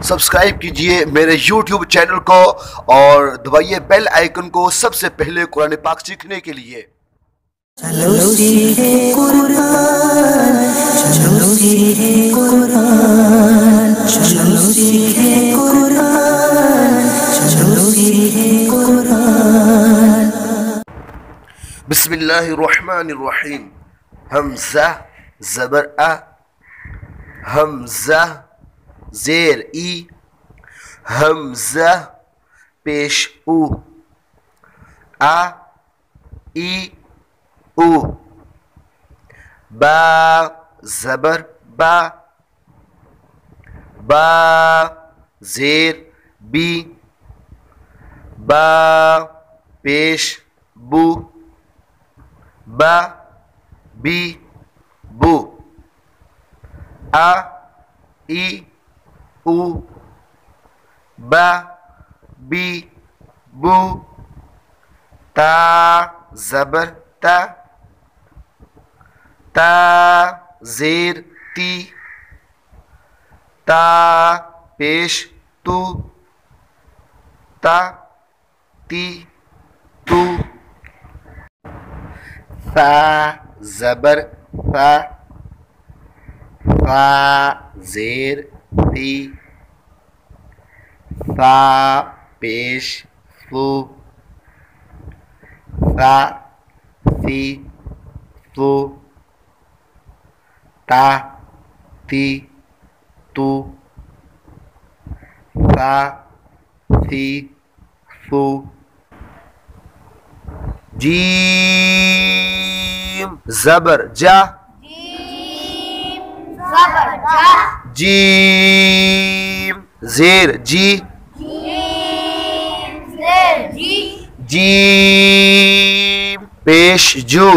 Subscribe कीजिए मेरे YouTube channel को और दबाइए बेल आइकन को सबसे पहले कुरान पाक सीखने के लिए। चलो सीखे कुरान, चलो सीखे कुरान, चलो सीखे कुरान, चलो सीखे कुरान। बिस्मिल्लाहिर्रहमानिर्रहीम। हमज़ा ज़बर अ, हमज़ा ज़ेर ई, हमज़ा पेश उ, आ ई उ, बा ज़बर बा, बा ज़ेर बी, बा पेश बू, बा बी बू, आ ई उ, बा बी बू, ता ज़बर ता, ता ज़ेर ती, ता पेश तू, ता ती तू, फा ज़बर फा, फा ज़ेर फी, फा पेश फू, फा फी फू, ता ती तू, फा फी फू, जीम ज़बर जा, जीम ज़ेर जी, जीम पेश जू,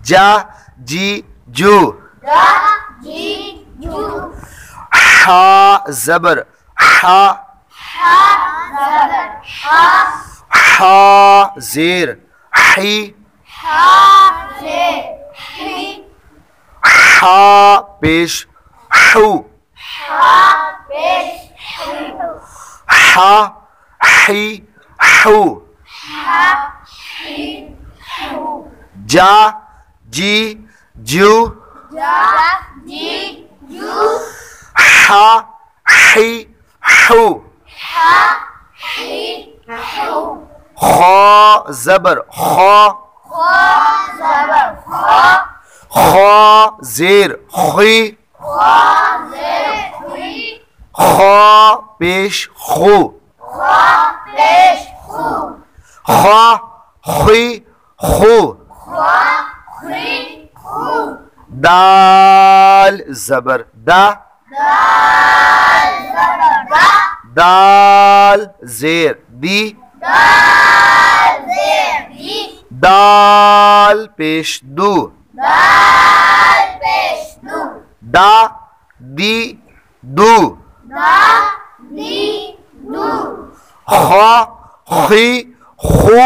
जा जी जू, हा ज़बर हा, हा ज़ेर ही, हा पेश हू, हा ही हू, जा जी जू, हा ही हू, खा ज़बर खा, खा ज़ेर खुई, खा पेश खू, खा खुई खू, दाल ज़बर दा, दाल ज़ेर दी, दाल पेश दू, दा दी दू, खा खी खू,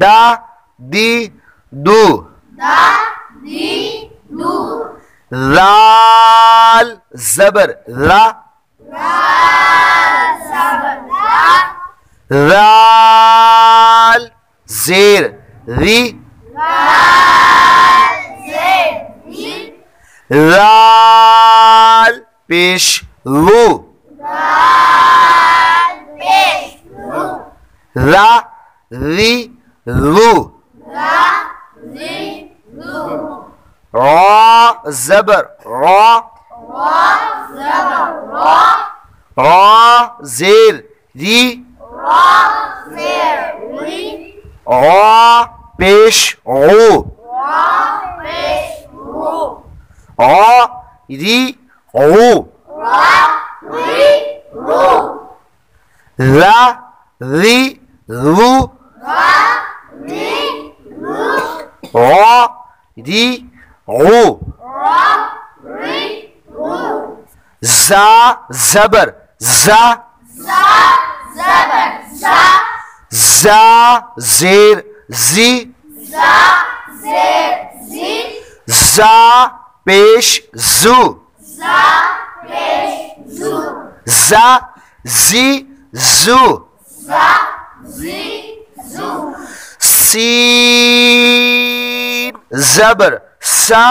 दा दी दू, लाल ज़बर ला, लाल ज़ेर री, लाल पेश लू, ला री लू, रा ज़बर रा, रा ज़ेर री, रा पेश ओ, रा री ओ, ला री लू, रा री ओ, जा ज़बर जा, जा ज़ेर जी, जा पेश जू, जा जी जू, सीन जबर सा,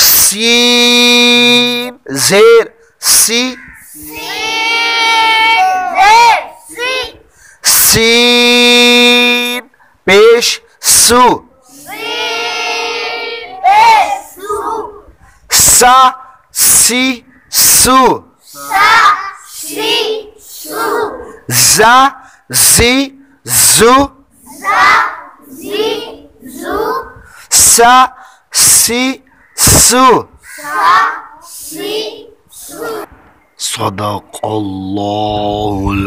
सीन जेर सी, सीन पेश सू, सा सी सू, जा जी जू, सा सी सू। सदक़ल्लाहुल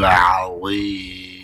अज़ीम।